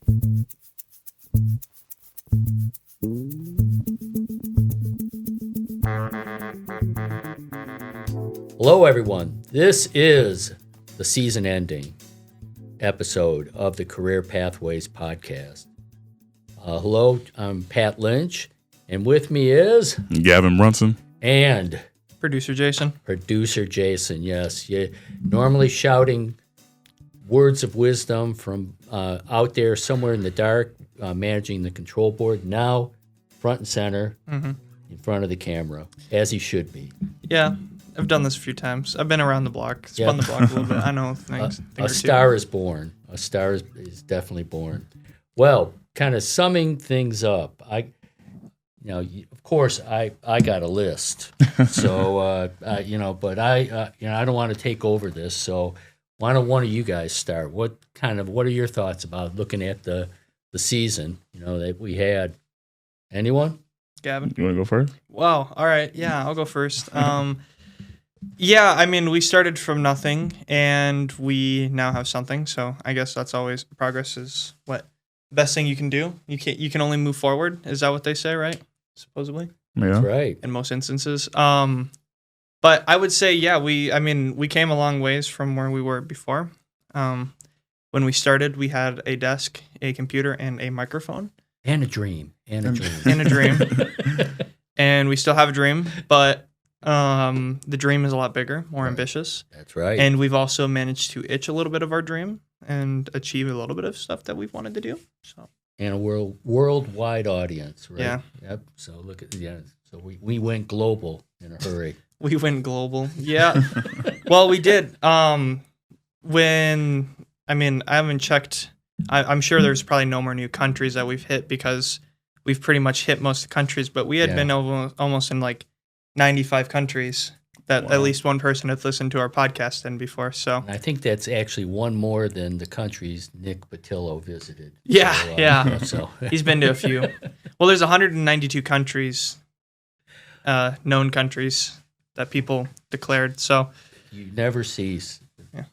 Hello, everyone. This is the season-ending episode of the Career Pathways podcast. Hello, I'm Pat Lynch, and with me is Gavin Brunson and Producer Jayson. Yes. You're normally shouting words of wisdom from out there somewhere in the dark, managing the control board. Now, front and center, in front of the camera, as he should be. Yeah, I've done this a few times. I've been around the block, spun the block a little bit. I know things. A star is born. A star is definitely born. Well, kind of summing things up, of course, I got a list. So, but I don't want to take over this. So, why don't one of you guys start? What are your thoughts about looking at the season, that we had? Anyone? Gavin? You want to go first? Wow. All right. Yeah, I'll go first. Yeah, I mean, we started from nothing, and we now have something. So I guess that's always progress is what best thing you can do. You can only move forward. Is that what they say, right? Supposedly. Yeah. That's right. In most instances. But I would say, yeah, we came a long ways from where we were before. When we started, we had a desk, a computer, and a microphone. And a dream. And a dream. And we still have a dream, but the dream is a lot bigger, more ambitious. That's right. And we've also managed to itch a little bit of our dream and achieve a little bit of stuff that we've wanted to do. So. And a worldwide audience, right? Yeah. Yep. So So we went global in a hurry. We went global. Yeah. Well, we did. I haven't checked. I'm sure there's probably no more new countries that we've hit because we've pretty much hit most of the countries, but we had been almost in like 95 countries that at least one person had listened to our podcast in before. So and I think that's actually one more than the countries Nick Patillo visited. Yeah, so, yeah. So he's been to a few. Well, there's 192 countries, known countries that people declared. So you never cease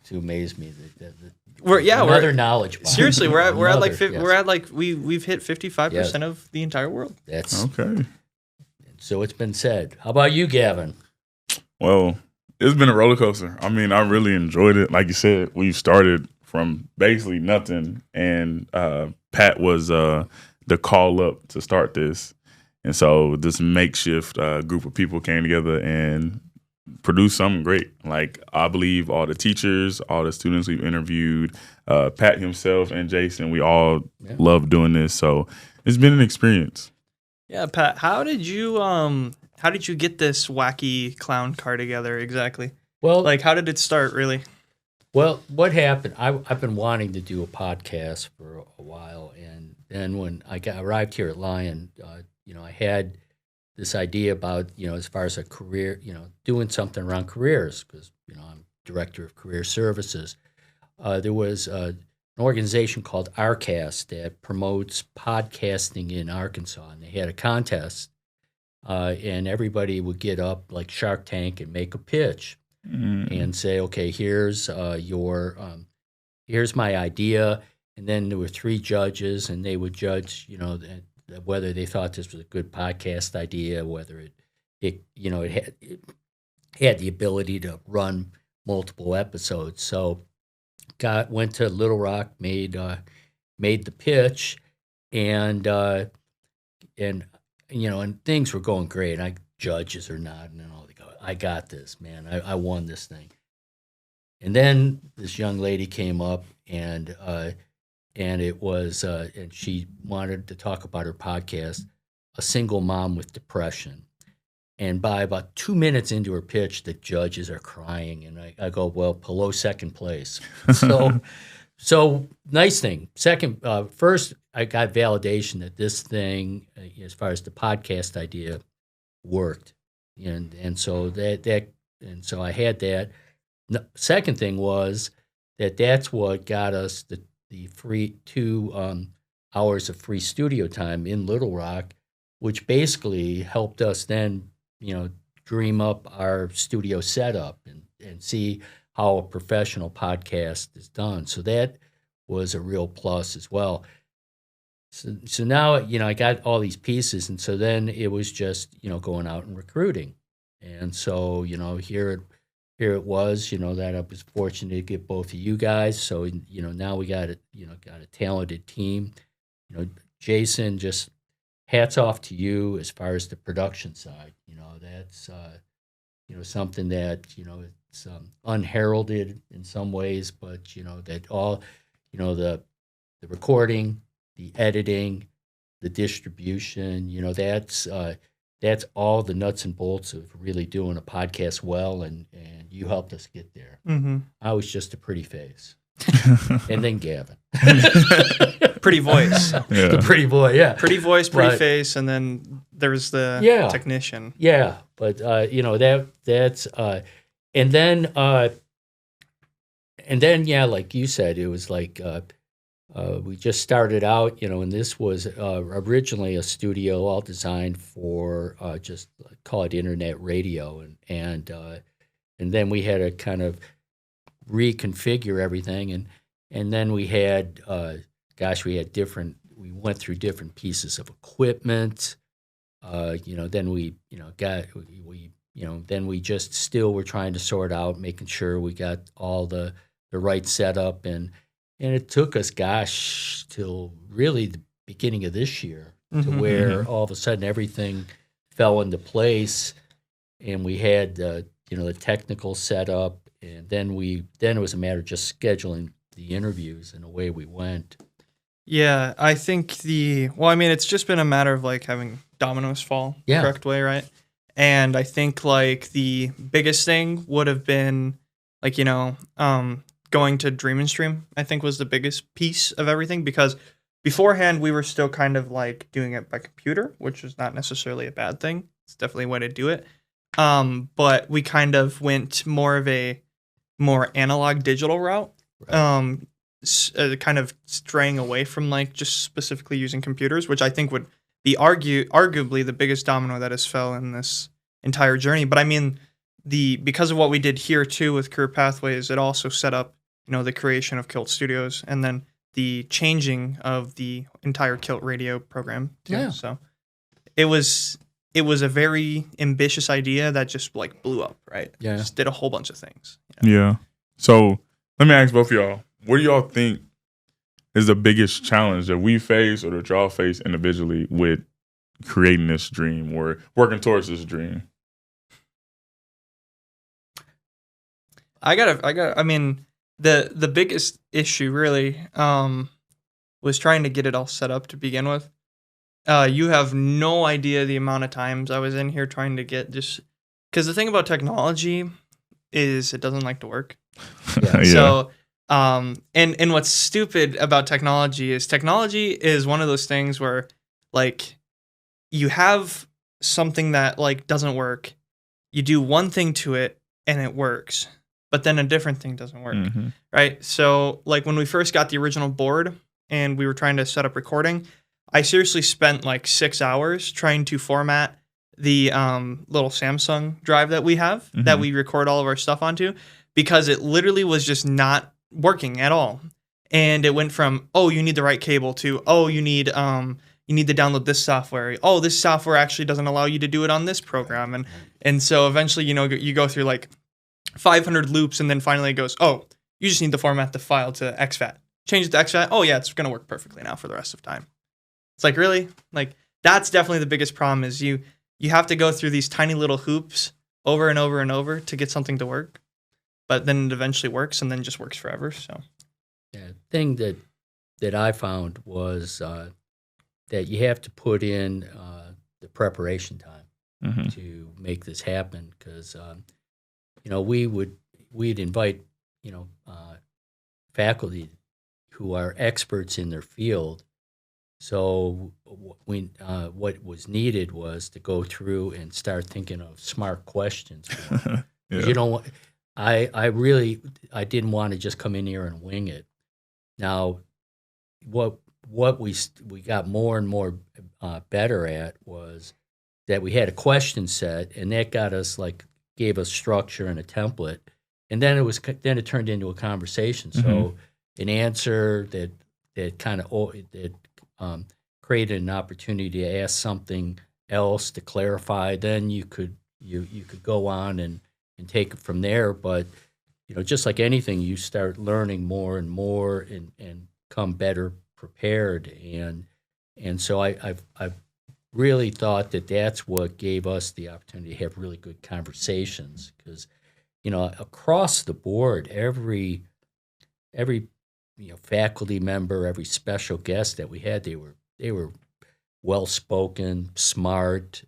to amaze me that we're knowledge bomb. Seriously, we've hit 55% of the entire world. That's okay. So it's been said. How about you, Gavin? Well, it's been a roller coaster. I mean, I really enjoyed it. Like you said, we started from basically nothing, and Pat was the call up to start this, and so this makeshift group of people came together and produced something great. Like, I believe all the teachers, all the students we've interviewed, Pat himself and Jayson, we all love doing this. So it's been an experience. Yeah, Pat, how did you get this wacky clown car together exactly? Well, like, how did it start, really? Well, what happened, I've been wanting to do a podcast for a while, and then when I arrived here at Lyon, I had this idea about, as far as a career, doing something around careers, because, I'm director of career services. There was an organization called RCAST that promotes podcasting in Arkansas, and they had a contest, and everybody would get up like Shark Tank and make a pitch and say, okay, here's here's my idea, and then there were 3 judges, and they would judge, whether they thought this was a good podcast idea, whether it had the ability to run multiple episodes. So went to Little Rock, made the pitch, and things were going great. Judges are nodding and all. They go, I got this, man. I won this thing. And then this young lady came up and it was and she wanted to talk about her podcast, A Single Mom with Depression. And by about 2 minutes into her pitch, the judges are crying, and I go, well, below second place. So nice thing. First, I got validation that this thing, as far as the podcast idea, worked, and so so I had that. Second thing was that's what got us the free 2 hours of free studio time in Little Rock, which basically helped us then, dream up our studio setup and see how a professional podcast is done. So that was a real plus as well. So now, I got all these pieces, and so then it was just, going out and recruiting. And so, here it was, that I was fortunate to get both of you guys. So, now we got a talented team. Jayson, just hats off to you as far as the production side. That's something that, it's unheralded in some ways, but, that all, the recording, the editing, the distribution, that's all the nuts and bolts of really doing a podcast well, and you helped us get there. Mm-hmm. I was just a pretty face. And then Gavin. Pretty voice. The pretty boy, yeah. Pretty voice, pretty face, and then there's the technician. Yeah, but that's and then like you said, it was like we just started out, and this was originally a studio all designed for just call it internet radio, and then we had to kind of reconfigure everything, and then we had we went through different pieces of equipment, then then we just still were trying to sort out, making sure we got all the right setup, and it took us, till really the beginning of this year to where all of a sudden everything fell into place, and we had the technical setup, and then it was a matter of just scheduling the interviews, and away we went. Yeah, I think it's just been a matter of like having dominoes fall the correct way, right? And I think like the biggest thing would have been like, going to Dream and Stream, I think, was the biggest piece of everything, because beforehand we were still kind of like doing it by computer, which is not necessarily a bad thing. It's definitely a way to do it. But we kind of went more of a more analog digital route, right. Kind of straying away from like just specifically using computers, which I think would be arguably the biggest domino that has fell in this entire journey. But I mean, because of what we did here too with Career Pathways, it also set up, the creation of KILT Studios, and then the changing of the entire KILT radio program too. Yeah. So it was a very ambitious idea that just like blew up, right? Yeah. Just did a whole bunch of things. Yeah. So let me ask both of y'all, what do y'all think is the biggest challenge that we face or that y'all face individually with creating this dream or working towards this dream? The biggest issue really was trying to get it all set up to begin with. You have no idea the amount of times I was in here trying to get just, because the thing about technology is it doesn't like to work. Yeah. So, and what's stupid about technology is one of those things where like you have something that like doesn't work, you do one thing to it and it works, but then a different thing doesn't work, right? So like when we first got the original board and we were trying to set up recording, I seriously spent like 6 hours trying to format the little Samsung drive that we have that we record all of our stuff onto, because it literally was just not working at all. And it went from, oh, you need the right cable, to, oh, you need to download this software. Oh, this software actually doesn't allow you to do it on this program. And so eventually, you go through like 500 loops, and then finally it goes, oh, you just need to format the file to exFAT. Change it to exFAT. Oh yeah, it's going to work perfectly now for the rest of time. It's like, really? Like, that's definitely the biggest problem, is you have to go through these tiny little hoops over and over and over to get something to work. But then it eventually works, and then just works forever. So, yeah, the thing that I found was that you have to put in the preparation time to make this happen, because we'd invite faculty who are experts in their field. So what was needed was to go through and start thinking of smart questions. Yeah. I didn't want to just come in here and wing it. Now, what we got more and more better at was that we had a question set, and that gave us structure and a template, and then it turned into a conversation. So an answer that created an opportunity to ask something else to clarify, then you could go on and take it from there. But just like anything, you start learning more and more and come better prepared. And so I've really thought that that's what gave us the opportunity to have really good conversations, because across the board, every faculty member, every special guest that we had, they were well spoken, smart,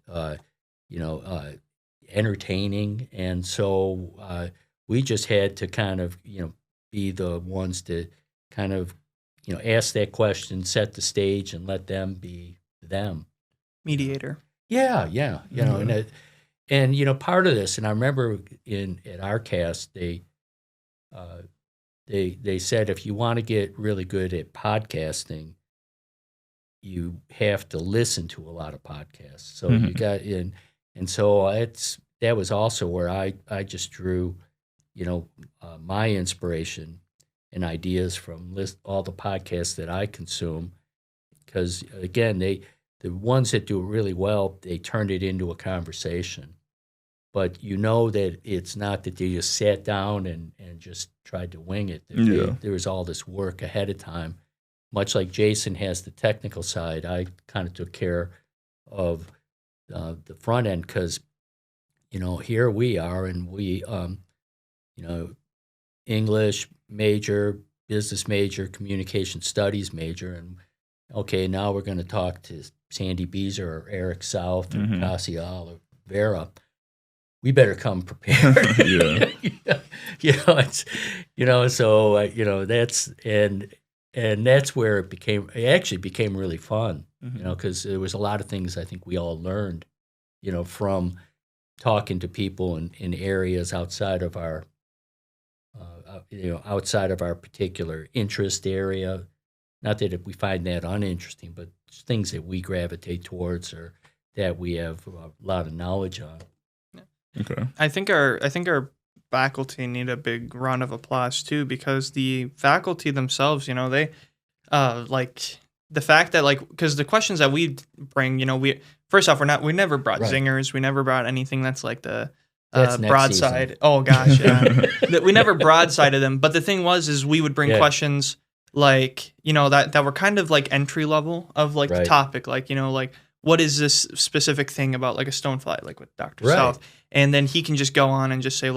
entertaining, and so we just had to kind of be the ones to kind of ask that question, set the stage, and let them be them. Mediator. Yeah. And part of this, and I remember at our cast, they said if you want to get really good at podcasting, you have to listen to a lot of podcasts. So you got in, and so that was also where I just drew, my inspiration and ideas from all the podcasts that I consume, because again, the ones that do it really well, they turned it into a conversation. But that it's not that they just sat down and just tried to wing it. There was all this work ahead of time. Much like Jayson has the technical side, I kind of took care of the front end, because, here we are, and we, English major, business major, communication studies major, and okay, now we're going to talk to Sandy Beezer or Eric South or Cassia Oliveira. We better come prepared. So that's and that's where it actually became really fun. Because there was a lot of things I think we all learned, from talking to people in areas outside of our particular interest area. Not that we find that uninteresting, but things that we gravitate towards or that we have a lot of knowledge on. Okay. I think our faculty need a big round of applause too, because the faculty themselves, they like the fact that because the questions that we bring, we first off we never brought zingers, we never brought anything that's like the broadside. Season. Oh gosh, yeah. We never broadsided them, but the thing is we would bring questions like that were kind of like entry level of the topic, what is this specific thing about a stonefly, with Dr. South, and then he can just go on and just say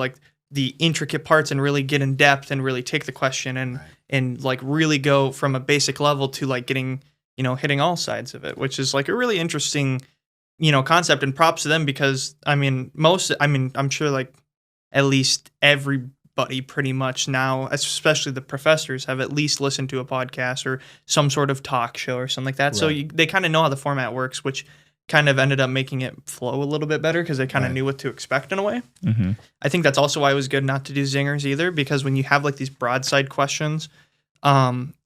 the intricate parts and really get in depth and really take the question and really go from a basic level to getting hitting all sides of it, which is a really interesting concept, and props to them, because I'm sure at least everybody pretty much now, especially the professors, have at least listened to a podcast or some sort of talk show or something like that. So they kind of know how the format works, which kind of ended up making it flow a little bit better, because they kind of knew what to expect in a way. I think that's also why it was good not to do zingers either, because when you have these broadside questions,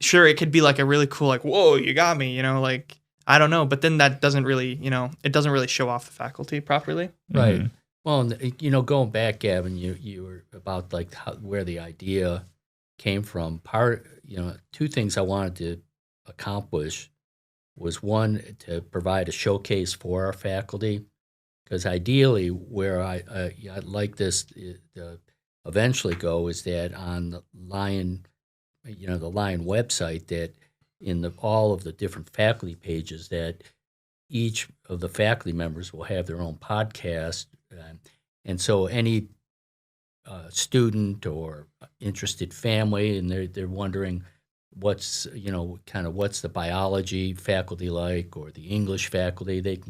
sure, it could be a really cool, whoa, you got me, I don't know, but then that doesn't really, it doesn't really show off the faculty properly. Right. Well, going back, Gavin, you were about where the idea came from. Two things I wanted to accomplish was, one, to provide a showcase for our faculty, because ideally where I'd like this to eventually go is that on the Lion, the Lion website, that in all of the different faculty pages, that each of the faculty members will have their own podcast. And so any student or interested family, and they're wondering what's the biology faculty like, or the English faculty, they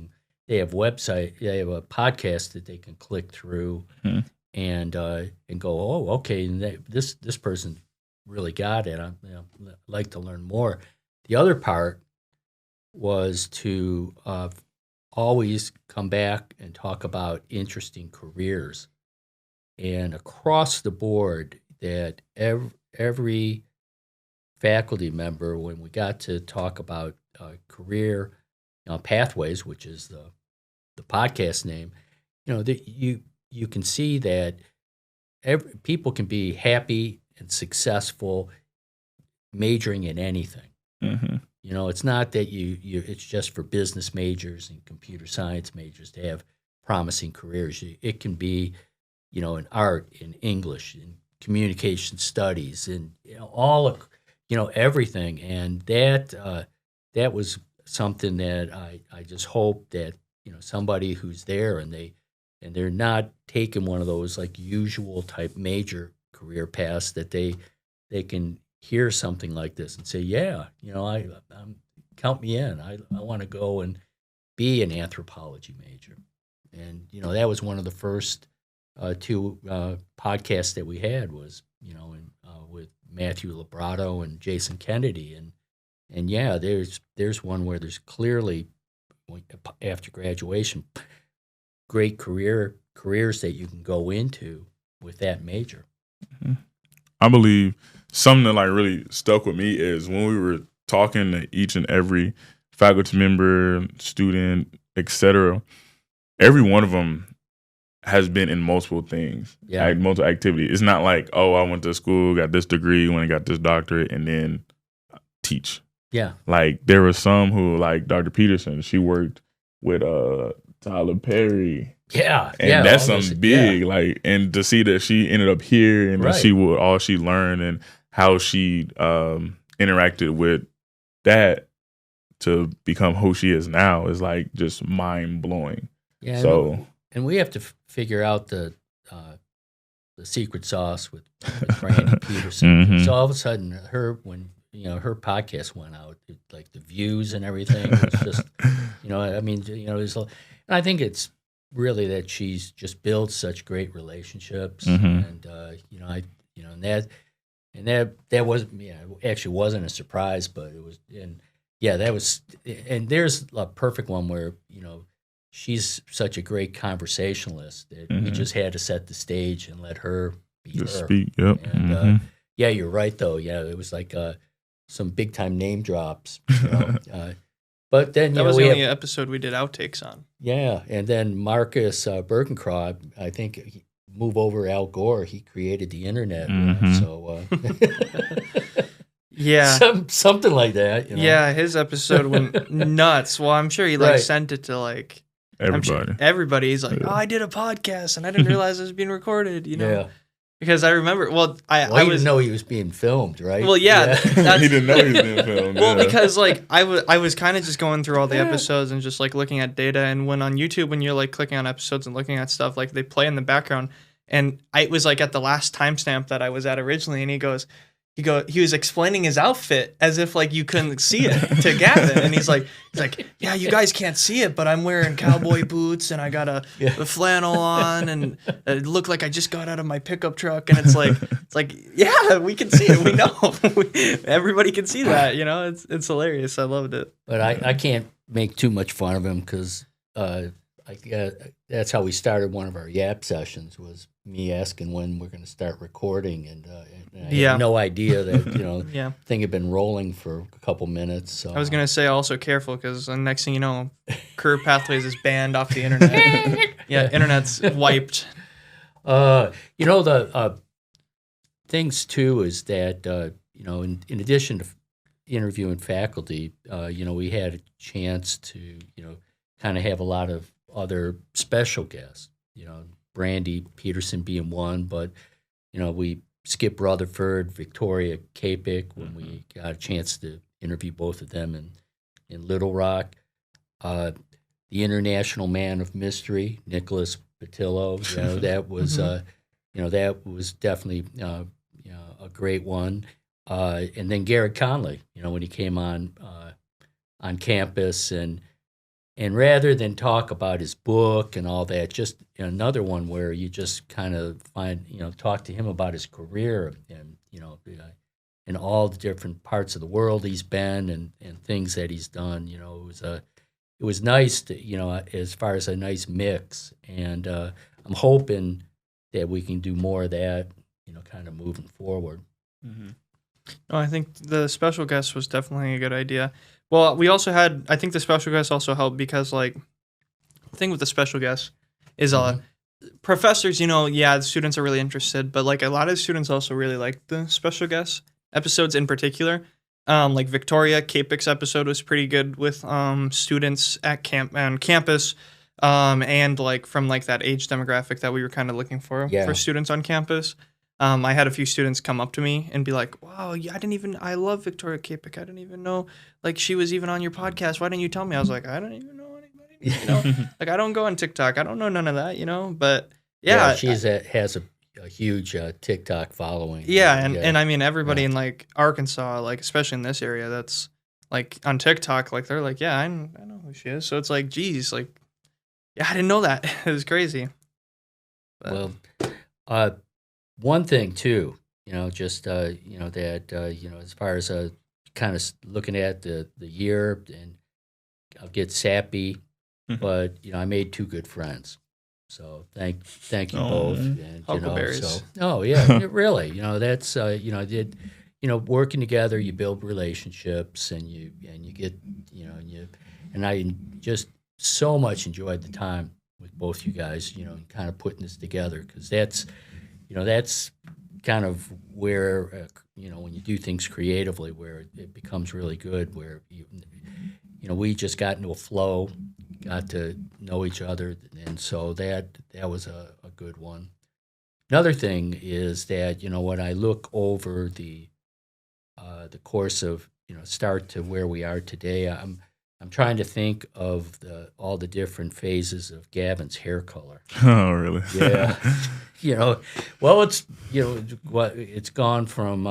have a podcast that they can click through and go, oh, okay, and this person really got it. I'd like to learn more. The other part was to always come back and talk about interesting careers, and across the board, that every faculty member, when we got to talk about career pathways, which is the podcast name, that you can see that people can be happy and successful majoring in anything. You know, it's not that it's just for business majors and computer science majors to have promising careers. It can be, you know, in art, in English, in communication studies, and you know, all of, you know, everything. And that was something that I just hope that, you know, somebody who's there and they're not taking one of those like usual type major career paths, that they can hear something like this and say, yeah, you know, count me in. I want to go and be an anthropology major. And, you know, that was one of the first two podcasts that we had was, you know, with Matthew Librato and Jason Kennedy. And yeah, there's one where there's clearly, after graduation, great careers that you can go into with that major. Mm-hmm. I believe something that like really stuck with me is when we were talking to each and every faculty member, student, etc. Every one of them has been in multiple things, like multiple activities. It's not like, oh, I went to school, got this degree, went and got this doctorate, and then teach. Yeah. Like there were some who, like Dr. Peterson, she worked with Tyler Perry. Yeah. And that's something big. Like, and to see that she ended up here and to see what all she learned and how she interacted with that to become who she is now is like just mind blowing. Yeah. So, and we have to figure out the secret sauce with Brandy Peterson. Mm-hmm. So all of a sudden, when you know her podcast went out, like the views and everything was just, you know, I mean, you know, and I think it's really that she's just built such great relationships, and you know, and that was, yeah, actually wasn't a surprise, but it was, and yeah, that was, and there's a perfect one where, you know, she's such a great conversationalist that we just had to set the stage and let her be just her. speak. Yep. And yeah, you're right though. Yeah, it was like some big time name drops. You know? But then that was the only episode we did outtakes on. Yeah, and then Marcus Birkencraw, I think, move over Al Gore. He created the internet, so yeah, something like that. You know? Yeah, his episode went nuts. Well, I'm sure he sent it to like everybody. Everybody. He's like, "Oh, I did a podcast and I didn't realize it was being recorded." You know. Yeah. Because I remember, I didn't know he was being filmed, right? Well, yeah. He didn't know he was being filmed. Well, because like I was kind of just going through all the episodes and just like looking at data. And when on YouTube, when you're like clicking on episodes and looking at stuff, like they play in the background. And it was like at the last timestamp that I was at originally, and he was explaining his outfit as if like you couldn't see it to Gavin, and he's like, yeah, you guys can't see it, but I'm wearing cowboy boots and I got a flannel on, and it looked like I just got out of my pickup truck, and it's like, yeah, we can see it, we know, everybody can see that, you know, it's hilarious, I loved it. But I can't make too much fun of him because that's how we started one of our Yap sessions, was me asking when we're going to start recording, and I had no idea that, you know, thing had been rolling for a couple minutes. So I was going to say also careful, because the next thing you know, Career Pathways is banned off the internet. Yeah, internet's wiped. You know, the things too is that you know, in addition to interviewing faculty, you know, we had a chance to, you know, kind of have a lot of other special guests, you know, Brandy Peterson being one, but, you know, we Skip Rutherford, Victoria Kapik, when we got a chance to interview both of them in Little Rock. The international man of mystery, Nicholas Patillo, you know, that was, you know, that was definitely, you know, a great one. And then Garrett Conley, you know, when he came on campus, and rather than talk about his book and all that, just another one where you just kind of find, you know, talk to him about his career and, you know, in all the different parts of the world he's been and things that he's done. You know, it was nice to, you know, as far as a nice mix. And I'm hoping that we can do more of that, you know, kind of moving forward. Mm-hmm. No, I think the special guest was definitely a good idea. Well, we also had, I think the special guest also helped because, like, the thing with the special guest is professors, you know, yeah, the students are really interested, but, like, a lot of students also really like the special guest episodes in particular Like Victoria, Capix episode was pretty good with students at on campus, and like from like that age demographic that we were kind of looking for students on campus. I had a few students come up to me and be like, "Wow, I love Victoria Capix. I didn't even know like she was even on your podcast. Why didn't you tell me?" I was like, "I don't even know anybody. You know, like I don't go on TikTok. I don't know none of that. You know." But yeah, has a huge TikTok following. Yeah, and I mean everybody in like Arkansas, like especially in this area, that's like on TikTok, like they're like, yeah, I know who she is. So it's like, geez, like, yeah, I didn't know that. It was crazy. But. Well, one thing too, just that as far as kind of looking at the year, and I'll get sappy, but I made 2 good friends. So thank you both. And, really, that's working together, you build relationships, and you get and I just so much enjoyed the time with both you guys, kind of putting this together, because that's kind of where when you do things creatively, where it becomes really good, where we just got into a flow, got to know each other, and so that was a good one. Another thing is that when I look over the course of start to where we are today, I'm trying to think of all the different phases of Gavin's hair color. Oh, really? Yeah. Well, it's it's gone from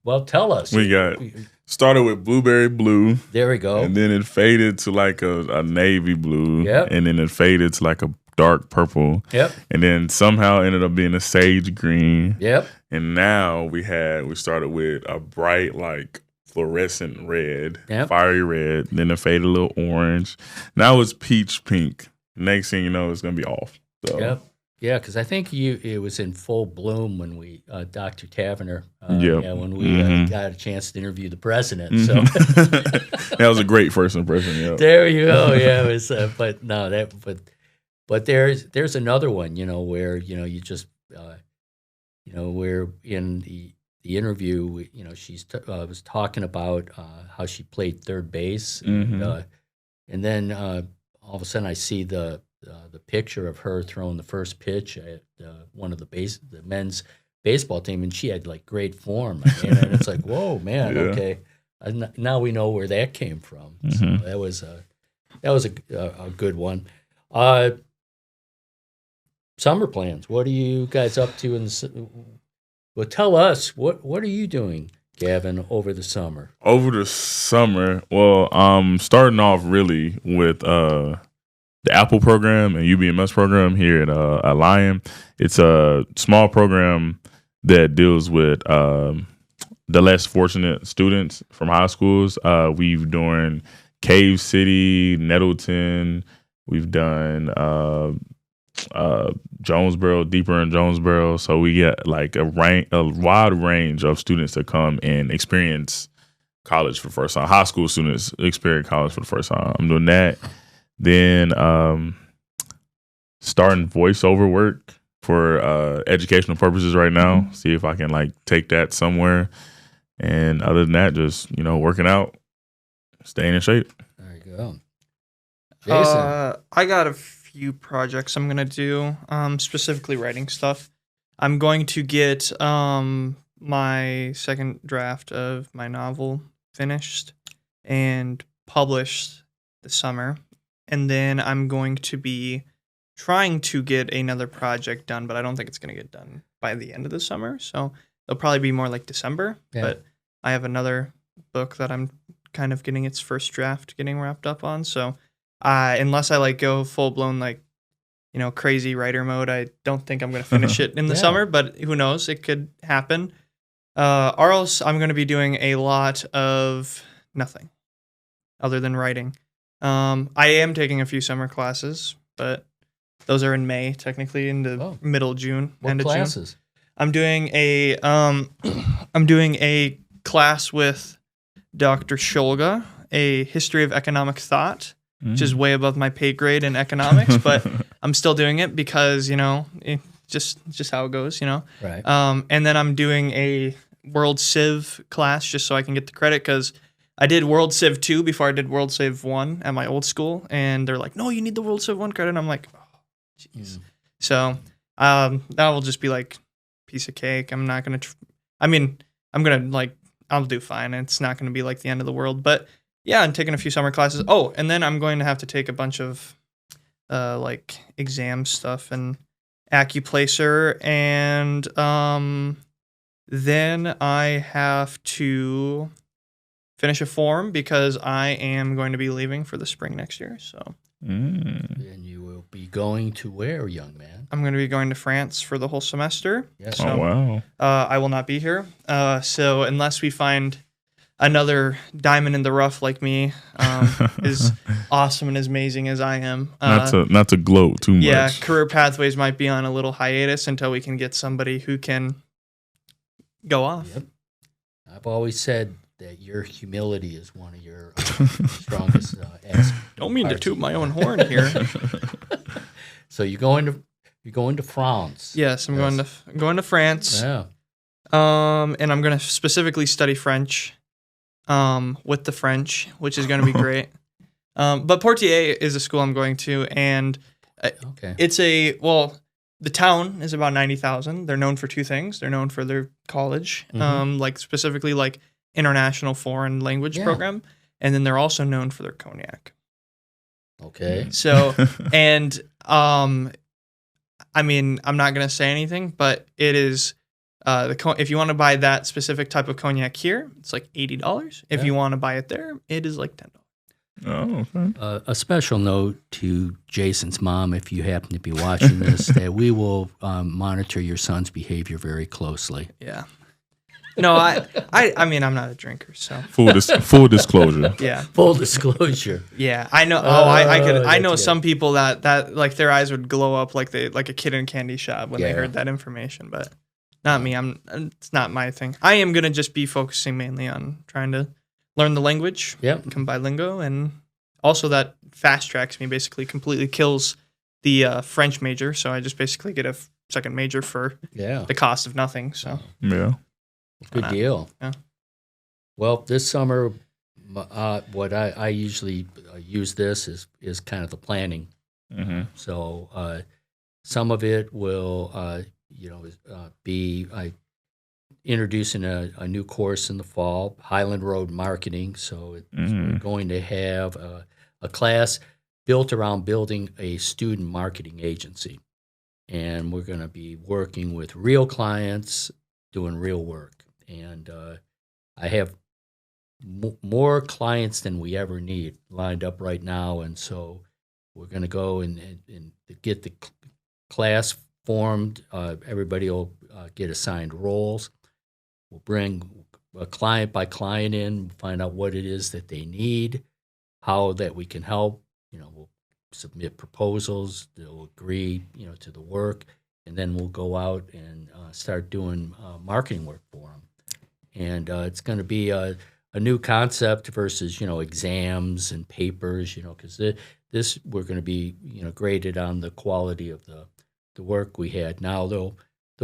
well, tell us. We started with blueberry blue. There we go. And then it faded to like a navy blue. Yep. And then it faded to like a dark purple. Yep. And then somehow ended up being a sage green. Yep. And now we started with a bright like fluorescent red, fiery red. Then it faded a little orange. Now it's peach pink. Next thing you know, it's gonna be off. So. Yep. Yeah, because I think it was in full bloom when we, Dr. Taverner, when we got a chance to interview the president. So that was a great first impression. Yeah. There you go. Yeah, it was. But there's another one, where you just, where in the interview, she's was talking about how she played third base, and then all of a sudden I see the picture of her throwing the first pitch at one of the men's baseball team, and she had like great form, and it's like, whoa, man, okay, now we know where that came from. So that was a good one. Summer plans. What are you guys up to well, tell us what are you doing, Gavin, over the summer? Over the summer, well, starting off really with the Apple program and UBMS program here at Lion. It's a small program that deals with the less fortunate students from high schools. We've done Cave City, Nettleton. We've done Jonesboro, deeper in Jonesboro. So we get like a wide range of students to come and experience college for the first time. High school students experience college for the first time. I'm doing that. Then starting voiceover work for educational purposes right now. See if I can like take that somewhere. And other than that, just working out, staying in shape. There you go. Jayson, I got a few projects I'm gonna do. Specifically writing stuff. I'm going to get my second draft of my novel finished and published this summer. And then I'm going to be trying to get another project done, but I don't think it's going to get done by the end of the summer. So it'll probably be more like December. Yeah. But I have another book that I'm kind of getting its first draft getting wrapped up on. So unless I like go full blown like, crazy writer mode, I don't think I'm going to finish it in the summer, but who knows? It could happen. Or else I'm going to be doing a lot of nothing other than writing. I am taking a few summer classes, but those are in May, technically into middle June, end of classes? June. I'm doing a class with Dr. Scholga, a history of economic thought, which is way above my pay grade in economics, but I'm still doing it because, just how it goes, Right. And then I'm doing a World Civ class just so I can get the credit because I did World Civ 2 before I did World Civ 1 at my old school, and they're like, no, you need the World Civ 1 credit. And I'm like, oh, jeez. So that will just be like piece of cake. I'm not going to, I'm going to like, I'll do fine. It's not going to be like the end of the world. But yeah, I'm taking a few summer classes. Oh, and then I'm going to have to take a bunch of like exam stuff and acuplacer, and then I have to finish a form because I am going to be leaving for the spring next year. So, And you will be going to where, young man? I'm going to be going to France for the whole semester. Yes. So, Oh, wow. I will not be here. So unless we find another diamond in the rough like me, as awesome and as amazing as I am, Not to gloat too much. yeah, career pathways might be on a little hiatus until we can get somebody who can go off. Yep. I've always said that your humility is one of your strongest aspects. Don't mean to toot my own horn here. So you're going to France. Yes, I'm going to France. Yeah. And I'm going to specifically study French, with the French, which is going to be great. But Portier is a school I'm going to, and Okay. the town is about 90,000. They're known for two things. They're known for their college, like specifically like international foreign language program, and then they're also known for their cognac. Okay. So, and I'm not going to say anything, but it is if you want to buy that specific type of cognac here, it's like $80. If you want to buy it there, it is like $10. Oh, okay. A special note to Jason's mom, if you happen to be watching this, that we will monitor your son's behavior very closely. Yeah. No, I'm not a drinker, so Full disclosure. yeah. Full disclosure. Yeah, I know. I know that's some people that like their eyes would glow up like a kid in a candy shop when they heard that information, but not me. It's not my thing. I am gonna just be focusing mainly on trying to learn the language, become bilingual, and also that fast tracks me, basically completely kills the French major. So I just basically get a second major for the cost of nothing. So Yeah. Good deal. Yeah. Well, this summer, what I usually use this is kind of the planning. Mm-hmm. So some of it will, be introducing a new course in the fall, Highland Road Marketing. So we're going to have a class built around building a student marketing agency. And we're going to be working with real clients, doing real work. And I have more clients than we ever need lined up right now. And so we're going to go and get the class formed. Everybody will get assigned roles. We'll bring a client by client in, find out what it is that they need, how that we can help. We'll submit proposals. They'll agree, to the work. And then we'll go out and start doing marketing work for them. And it's going to be a new concept versus, exams and papers, because this we're going to be, graded on the quality of the work we had. Now there'll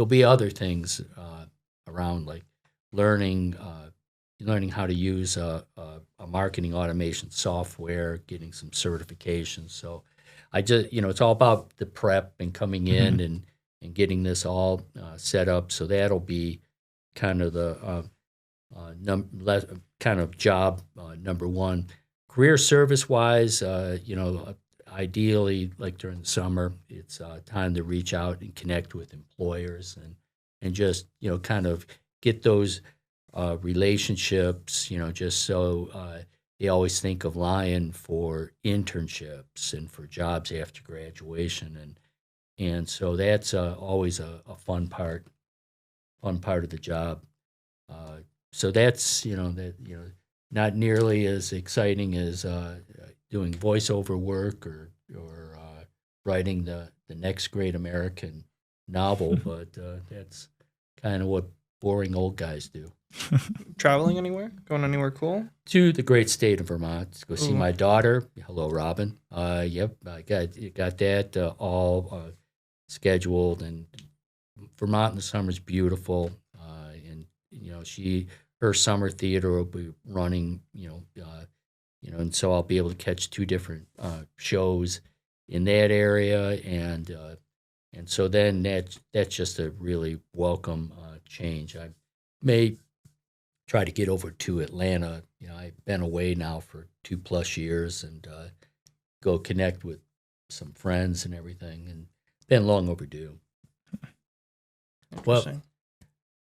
be other things around like learning how to use a marketing automation software, getting some certifications. So I just, it's all about the prep and coming in and getting this all set up. So that'll be kind of the job number one. Career service wise, ideally, like during the summer, it's time to reach out and connect with employers and just kind of get those relationships. Just so they always think of Lion for internships and for jobs after graduation, and so that's always a fun part of the job. So that's not nearly as exciting as doing voiceover work or writing the next great American novel, but that's kind of what boring old guys do. traveling anywhere, going anywhere cool? To the great state of Vermont to go see my daughter. Hello, Robin. Yep, I got that all scheduled, and Vermont in the summer is beautiful. And her summer theater will be running, and so I'll be able to catch 2 different shows in that area, and so then that's just a really welcome change. I may try to get over to Atlanta. I've been away now for 2+ years, and go connect with some friends and everything, and been long overdue. Well,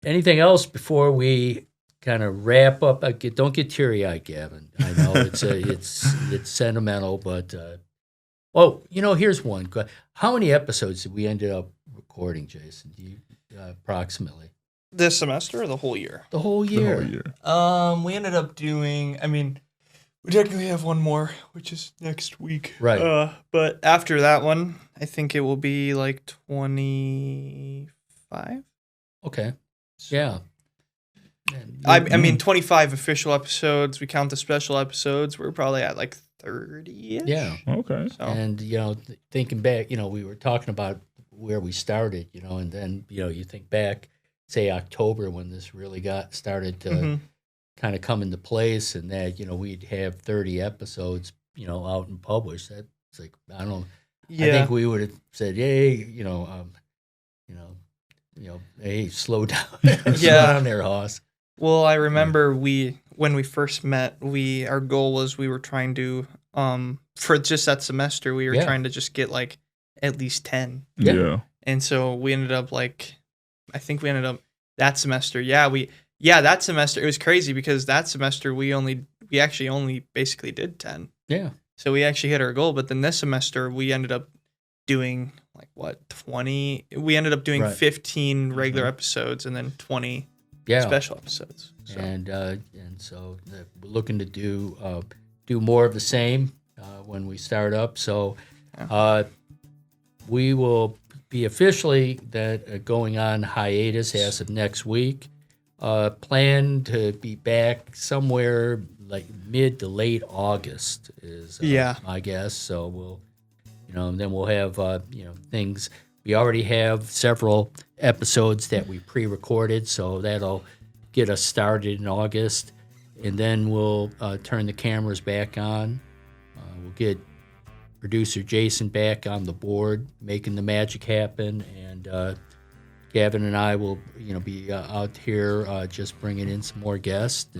anything else before we kind of wrap up? Don't get teary-eyed, Gavin. I know it's sentimental, but here's one. How many episodes did we ended up recording, Jayson? Do you approximately? This semester or the whole year? The whole year. We ended up doing. I mean, we technically have one more, which is next week. Right. But after that one, I think it will be like 25. Okay. Yeah. I mean, 25 official episodes. We count the special episodes. We're probably at like 30-ish. Yeah. Okay. So. And, thinking back, we were talking about where we started, and then, you think back, say October, when this really started to kind of come into place, and that, we'd have 30 episodes, out and published. That's like, I don't know. Yeah. I think we would have said, hey, hey, slow down. Slow down there, Hoss. Well, I remember when we first met, our goal was we were trying to, for just that semester, we were trying to just get like at least 10. Yeah. And so we ended up that semester. That semester, it was crazy because that semester we actually only basically did 10. Yeah. So we actually hit our goal, but then this semester we ended up doing 20. We ended up doing 15 regular episodes and then 20 special episodes. So. And so we're looking to do more of the same when we start up. So we will be officially going on hiatus as of next week. Plan to be back somewhere like mid to late August is my guess. So we'll, and then we'll have things. We already have several episodes that we pre-recorded, so that'll get us started in August, and then we'll turn the cameras back on. We'll get producer Jayson back on the board, making the magic happen, and Gavin and I will, be out here just bringing in some more guests,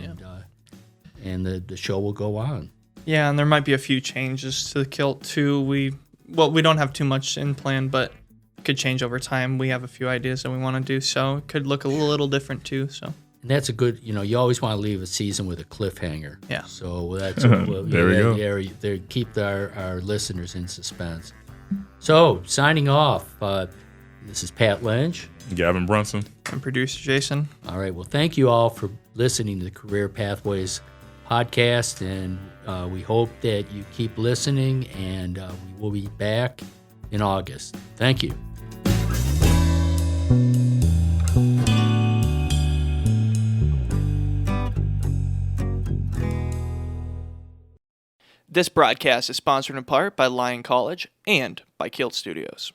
and the show will go on. Yeah, and there might be a few changes to the KILT too. We don't have too much in plan, but it could change over time. We have a few ideas that we want to do, so it could look a little different too. So. And that's a good, you always want to leave a season with a cliffhanger. Yeah. So that's there we go. They keep our listeners in suspense. So signing off. This is Pat Lynch, Gavin Brunson, and producer Jayson. All right. Well, thank you all for listening to the Career Pathways podcast, and we hope that you keep listening. And we will be back in August. Thank you. This broadcast is sponsored in part by Lyon College and by KILT Studios.